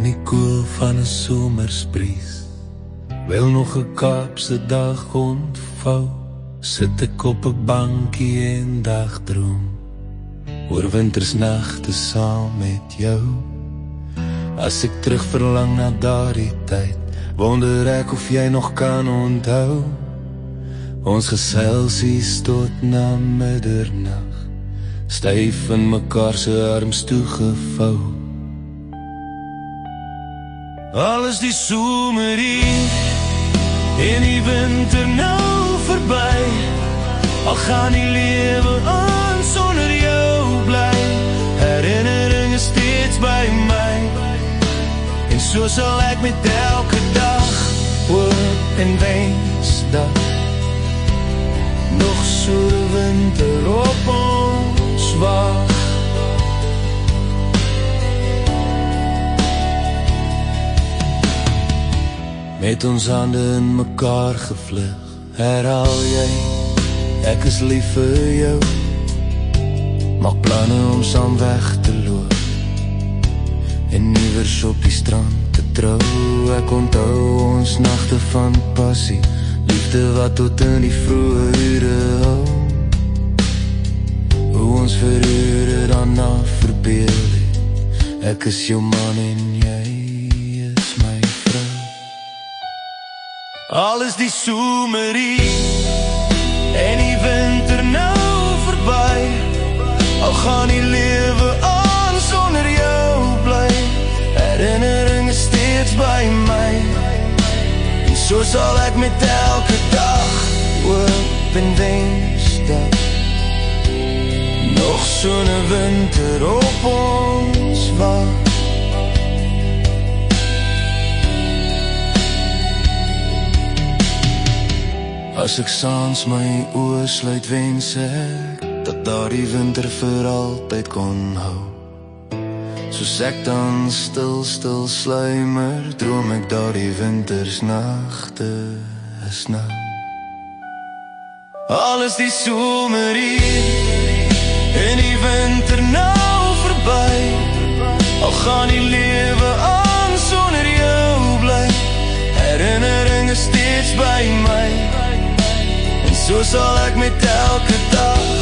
in die koel van 'n somersbries, wil nog 'n Kaapse dag ontvou, sit ek op 'n bankie en dagdroom oor wintersnagte saam met jou. As ek terug verlang na daardie tyd, wonder ek of jy nog kan onthou ons geselsies tot na middernag, styf in mekaar se arms toegevou. Al is die somer hier en die winter nou verby, al gaan die lewe aan sonder jou bly, herinnering is steeds by my, en so sal ek met elke dag hoop en wens dat nog so'n winter op ons wag. Met ons hande in mekaar gevlug, herhaal jy, ek is lief vir jou, maak planne om saam weg te loop, en iewers op die strand te trou. Ek onthou ons nagte van passie, liefde wat tot in die vroeë ure hou, hoe ons vir ure daarna verbeel het, ek is jou man en jy is my vrou. Al is die somer hier en die winter nou verby, al gaan die lewe aan sonder jou bly, herinnering is steeds by my, en so sal ek met elke dag hoop en wens dat nog so'n winter op ons wag. As ek saans my oë sluit, wens ek dat daardie winter vir altyd kon hou. Soos ek dan stil sluimer, droom ek daardie wintersnagte is nou. Al is die somer hier en die winter nou verby, al gaan die lewe aan sonder jou bly, herinnering is steeds by my, en so sal ek met elke dag